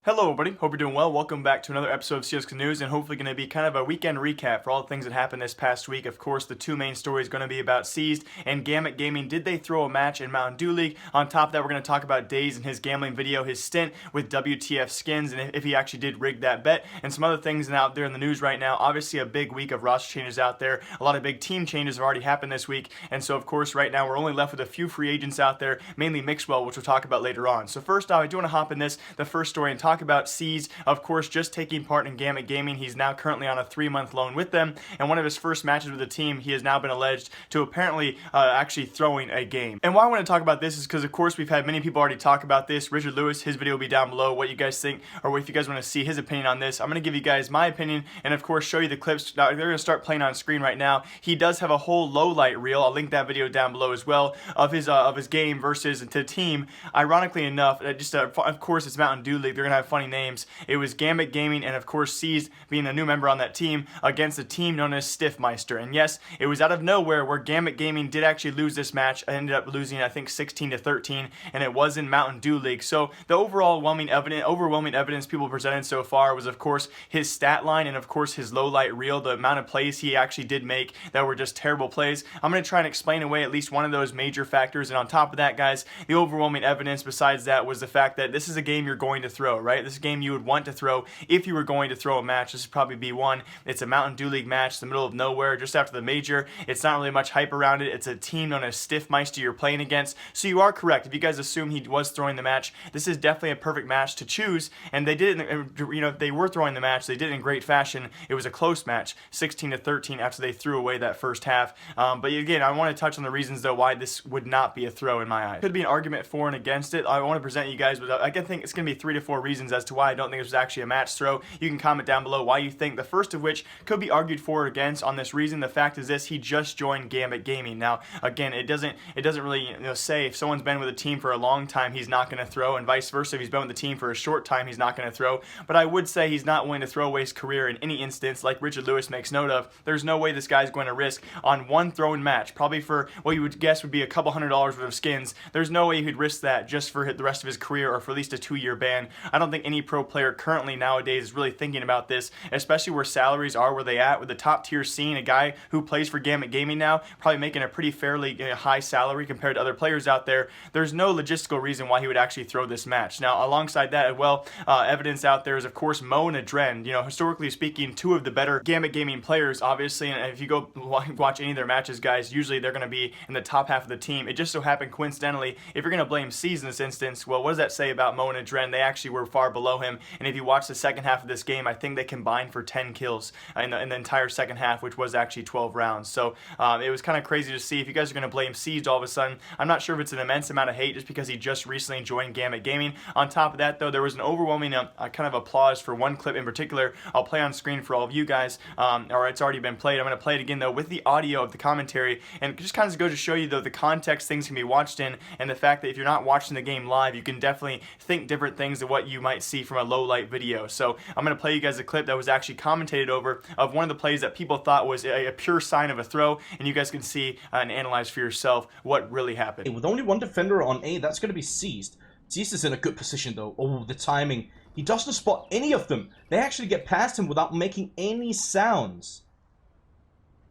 Hello everybody, hope you're doing well. Welcome back to another episode of CSGO News, and hopefully going to be kind of a weekend recap for all the things that happened this past week. Of course, the two main stories going to be about Seized and Gambit Gaming. Did they throw a match in Mountain Dew League? On top of that, we're going to talk about DaZed and his gambling video, his stint with WTF skins, and if he actually did rig that bet, and some other things out there in the news right now. Obviously, a big week of roster changes out there. A lot of big team changes have already happened this week, and so of course, right now we're only left with a few free agents out there, mainly Mixwell, which we'll talk about later on. So first off, I do want to hop in the first story, and talk about Seized. Of course, just taking part in Gambit Gaming. He's now currently on a 3-month loan with them, and one of his first matches with the team, he has now been alleged to apparently actually throwing a game. And why I want to talk about this is because, of course, we've had many people already talk about this. Richard Lewis, his video will be down below, what you guys think, or if you guys want to see his opinion on this. I'm going to give you guys my opinion, and of course, show you the clips. Now, they're going to start playing on screen right now. He does have a whole low light reel. I'll link that video down below as well, of his game versus the team. Ironically enough, of course, it's Mountain Dew League. They're going to have funny names. It was Gambit Gaming, and of course Seized being a new member on that team against a team known as Stiffmeister. And yes, it was out of nowhere where Gambit Gaming did actually lose this match. I ended up losing, I think, 16-13, and it was in Mountain Dew League. So the overwhelming evidence people presented so far was, of course, his stat line and of course his low light reel, the amount of plays he actually did make that were just terrible plays. I'm going to try and explain away at least one of those major factors, and on top of that, guys, the overwhelming evidence besides that was the fact that this is a game you're going to throw, right? This is a game you would want to throw if you were going to throw a match. This would probably be one. It's a Mountain Dew League match in the middle of nowhere, just after the major. It's not really much hype around it. It's a team known as Stiffmeister you're playing against. So you are correct. If you guys assume he was throwing the match, this is definitely a perfect match to choose. And they did it, they were throwing the match. They did it in great fashion. It was a close match, 16-13 after they threw away that first half. But again, I want to touch on the reasons though why this would not be a throw in my eyes. Could be an argument for and against it. I want to present you guys with, I think it's going to be 3 to 4 reasons as to why I don't think this was actually a match throw. You can comment down below why you think. The first of which could be argued for or against on this reason. The fact is this: he just joined Gambit Gaming. Now, again, it doesn't really say if someone's been with a team for a long time he's not going to throw, and vice versa. If he's been with the team for a short time, he's not going to throw. But I would say he's not willing to throw away his career in any instance, like Richard Lewis makes note of. There's no way this guy's going to risk on one throw-in match, probably for what you would guess would be a couple $100s worth of skins. There's no way he'd risk that just for the rest of his career or for at least a 2-year ban. I don't think any pro player currently nowadays is really thinking about this, especially where salaries are where they at, with the top tier scene. A guy who plays for Gambit Gaming now probably making a pretty fairly high salary compared to other players out there. There's no logistical reason why he would actually throw this match. Now, alongside that as well, evidence out there is of course Mo and Adren. Historically speaking, two of the better Gambit Gaming players, obviously, and if you go watch any of their matches, guys, usually they're going to be in the top half of the team. It just so happened coincidentally, if you're going to blame Seized in this instance, well, what does that say about Mo and Adren? They actually were far below him, and if you watch the second half of this game, I think they combined for 10 kills in the entire second half, which was actually 12 rounds. So it was kind of crazy to see. If you guys are going to blame Seized all of a sudden, I'm not sure if it's an immense amount of hate just because he just recently joined Gambit Gaming. On top of that, though, there was an overwhelming kind of applause for one clip in particular. I'll play on screen for all of you guys, or it's already been played. I'm going to play it again, though, with the audio of the commentary, and it just kind of goes to show you, though, the context things can be watched in, and the fact that if you're not watching the game live, you can definitely think different things than what you might see from a low light video. So I'm going to play you guys a clip that was actually commentated over of one of the plays that people thought was a pure sign of a throw, and you guys can see and analyze for yourself what really happened. With only one defender on A, that's going to be Seized. Seized is in a good position though. Oh, the timing. He doesn't spot any of them. They actually get past him without making any sounds.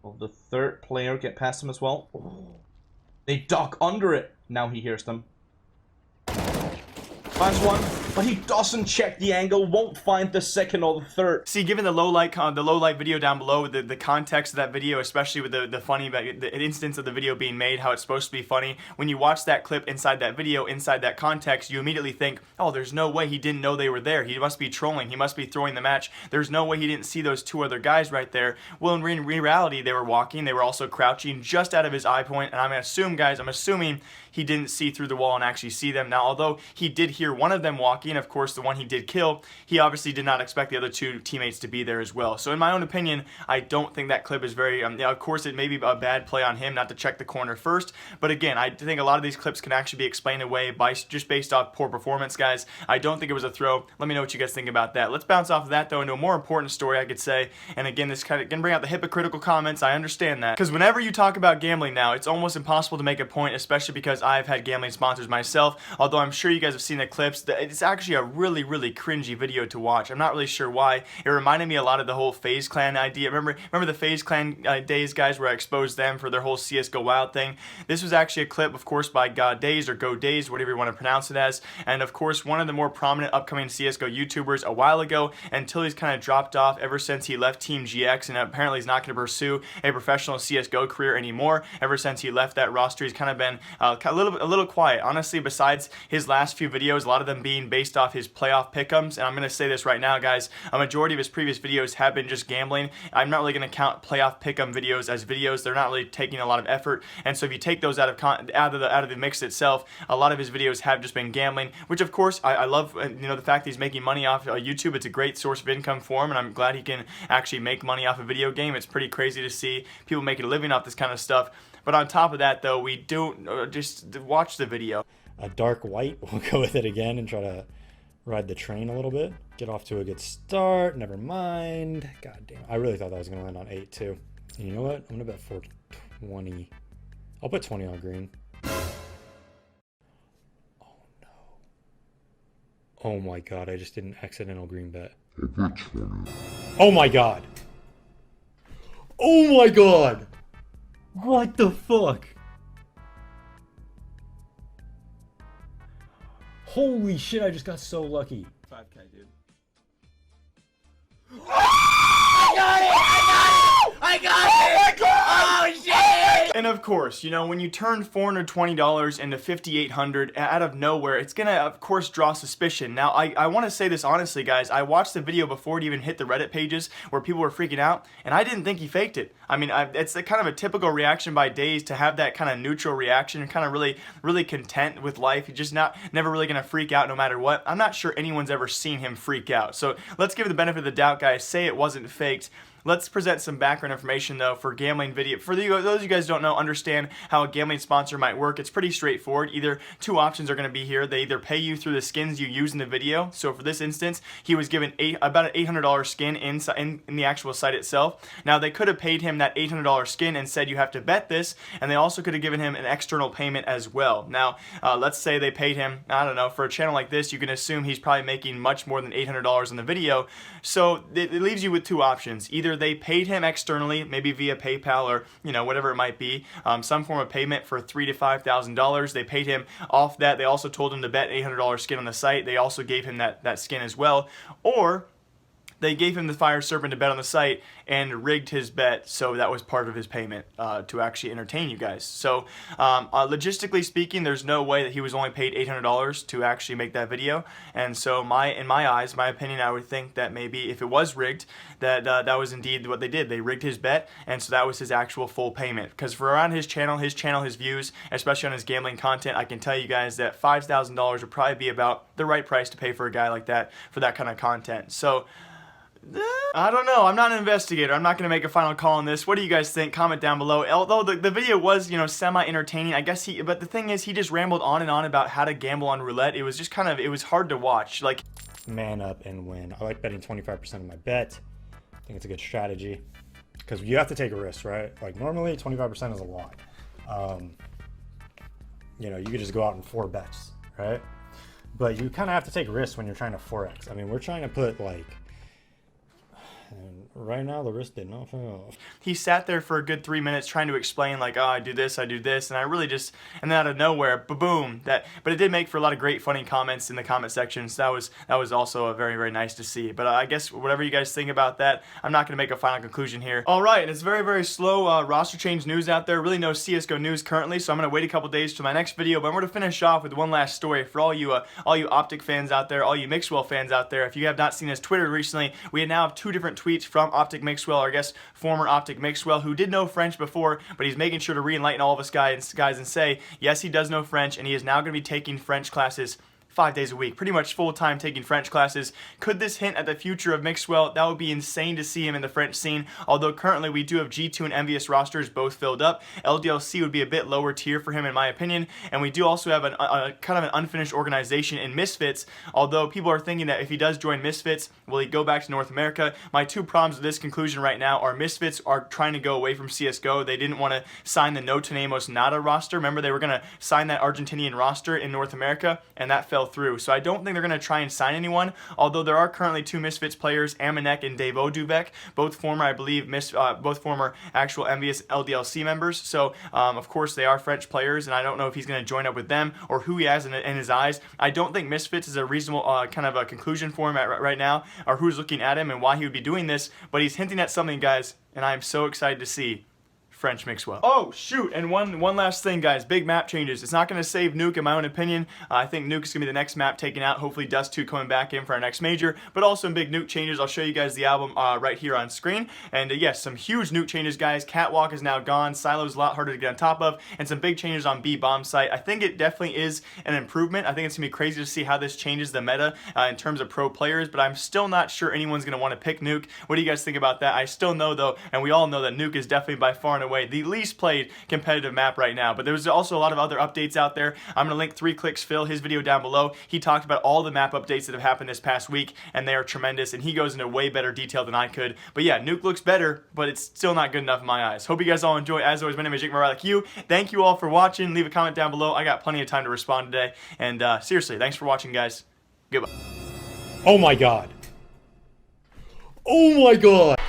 Will the third player get past him as well? Oh. They duck under it. Now he hears them. Finds one, but he doesn't check the angle, won't find the second or the third. See, given the low light video down below, the context of that video, especially with the funny, the instance of the video being made, how it's supposed to be funny, when you watch that clip inside that video, inside that context, you immediately think, oh, there's no way he didn't know they were there. He must be trolling. He must be throwing the match. There's no way he didn't see those two other guys right there. Well, in reality, they were walking. They were also crouching just out of his eye point, and I'm going to assume, guys, I'm assuming he didn't see through the wall and actually see them. Now, although he did hear one of them walking, of course, the one he did kill, he obviously did not expect the other two teammates to be there as well. So in my own opinion, I don't think that clip is very, of course, it may be a bad play on him not to check the corner first, but again, I think a lot of these clips can actually be explained away just based off poor performance, guys. I don't think it was a throw. Let me know what you guys think about that. Let's bounce off of that, though, into a more important story, I could say, and again, this kind of can bring out the hypocritical comments. I understand that, because whenever you talk about gambling now, it's almost impossible to make a point, especially because I've had gambling sponsors myself, although I'm sure you guys have seen the clips. It's actually a really, really cringy video to watch. I'm not really sure why. It reminded me a lot of the whole FaZe Clan idea. Remember the FaZe Clan days, guys, where I exposed them for their whole CSGO Wild thing? This was actually a clip, of course, by DaZed or DaZed, whatever you want to pronounce it as, and of course one of the more prominent upcoming CSGO YouTubers a while ago, until he's kind of dropped off ever since he left Team GX, and apparently he's not going to pursue a professional CSGO career anymore. Ever since he left that roster, he's kind of been a little quiet. Honestly, besides his last few videos, a lot of them being based off his playoff pick'ems, and I'm going to say this right now, guys, a majority of his previous videos have been just gambling. I'm not really going to count playoff pick'em videos as videos. They're not really taking a lot of effort, and so if you take those out of the mix itself, a lot of his videos have just been gambling, which of course I love. The fact that he's making money off YouTube. It's a great source of income for him, and I'm glad he can actually make money off a video game. It's pretty crazy to see people making a living off this kind of stuff. But on top of that, though, we do just watch the video. A dark white, we'll go with it again and try to ride the train a little bit. Get off to a good start. Never mind. God damn. I really thought that was going to land on 8 too. And you know what? I'm going to bet 420. I'll put 20 on green. Oh no. Oh my god, I just did an accidental green bet. Oh my god. Oh my god. What the fuck? Holy shit, I just got so lucky. 5K, dude. I got it! Oh my god! Oh shit! And of course, when you turn $420 into $5,800 out of nowhere, it's gonna, of course, draw suspicion. Now, I want to say this honestly, guys. I watched the video before it even hit the Reddit pages where people were freaking out, and I didn't think he faked it. I mean, it's kind of a typical reaction by DaZed to have that kind of neutral reaction and kind of really content with life. He's just never really gonna freak out no matter what. I'm not sure anyone's ever seen him freak out. So let's give it the benefit of the doubt, guys. Say it wasn't faked. Let's present some background information, though, for gambling video. For those of you guys who don't know, understand how a gambling sponsor might work. It's pretty straightforward. Either two options are going to be here. They either pay you through the skins you use in the video. So for this instance, he was given about an $800 skin in the actual site itself. Now, they could have paid him that $800 skin and said you have to bet this, and they also could have given him an external payment as well. Now, let's say they paid him, I don't know, for a channel like this, you can assume he's probably making much more than $800 in the video. So it leaves you with two options. Either they paid him externally, maybe via PayPal or whatever it might be, some form of payment for $3,000 to $5,000. They paid him off that. They also told him to bet $800 skin on the site. They also gave him that skin as well. Or they gave him the Fire Serpent to bet on the site and rigged his bet, so that was part of his payment to actually entertain you guys. So logistically speaking, there's no way that he was only paid $800 to actually make that video. And so in my eyes, my opinion, I would think that maybe if it was rigged, that was indeed what they did. They rigged his bet, and so that was his actual full payment. Because for around his channel, his views, especially on his gambling content, I can tell you guys that $5,000 would probably be about the right price to pay for a guy like that for that kind of content. So I don't know. I'm not an investigator. I'm not going to make a final call on this. What do you guys think? Comment down below. Although the video was, semi-entertaining, I guess but the thing is, he just rambled on and on about how to gamble on roulette. It was just it was hard to watch. Like, Man up and win. I like betting 25% of my bet. I think it's a good strategy because you have to take a risk, right? Like normally 25% is a lot. You could just go out and 4 bets, right? But you kind of have to take risks when you're trying to 4x. I mean, we're trying to put and right now the risk did not fail. He sat there for a good 3 minutes trying to explain, like, oh, I do this, and I really just, and then out of nowhere, boom, but it did make for a lot of great funny comments in the comment section, so that was also very, very nice to see. But I guess whatever you guys think about that, I'm not going to make a final conclusion here. Alright, and it's very, very slow roster change news out there, really no CSGO news currently, so I'm going to wait a couple days to my next video, but I'm going to finish off with one last story for all you Optic fans out there, all you Mixwell fans out there. If you have not seen his Twitter recently, we now have 2 different tweets from Optic Mixwell, or I guess former Optic Mixwell, who did know French before, but he's making sure to re-enlighten all of us guys and say, yes, he does know French, and he is now going to be taking French classes 5 days a week, pretty much full-time taking French classes. Could this hint at the future of Mixwell? That would be insane to see him in the French scene, although currently we do have G2 and Envious rosters both filled up. LDLC would be a bit lower tier for him in my opinion, and we do also have a kind of an unfinished organization in Misfits, although people are thinking that if he does join Misfits, will he go back to North America? My 2 problems with this conclusion right now are Misfits are trying to go away from CSGO. They didn't want to sign the No Tenemos Nada roster. Remember, they were going to sign that Argentinian roster in North America, and that fell fell through. So I don't think they're going to try and sign anyone, although there are currently 2 Misfits players, Amanek and Dave Oduvek, both former, I believe, both former actual MVS LDLC members. So, of course, they are French players, and I don't know if he's going to join up with them or who he has in his eyes. I don't think Misfits is a reasonable kind of a conclusion for him right now, or who's looking at him and why he would be doing this, but he's hinting at something, guys, and I'm so excited to see French Mixwell. Oh, shoot, and one last thing, guys. Big map changes. It's not going to save Nuke, in my own opinion. I think Nuke is going to be the next map taken out. Hopefully, Dust 2 coming back in for our next major, but also some big Nuke changes. I'll show you guys the album right here on screen. And yes, some huge Nuke changes, guys. Catwalk is now gone. Silo's a lot harder to get on top of, and some big changes on B bomb site. I think it definitely is an improvement. I think it's going to be crazy to see how this changes the meta in terms of pro players, but I'm still not sure anyone's going to want to pick Nuke. What do you guys think about that? I still know, though, and we all know that Nuke is definitely by far and away the least played competitive map right now, but there's also a lot of other updates out there. I'm going to link 3 Clicks Phil, his video down below. He talked about all the map updates that have happened this past week, and they are tremendous, and he goes into way better detail than I could. But yeah, Nuke looks better, but it's still not good enough in my eyes. Hope you guys all enjoy. As always, my name is Jake Morale, like you. Thank you all for watching. Leave a comment down below. I got plenty of time to respond today, and seriously, thanks for watching, guys. Goodbye. Oh my god. Oh my god.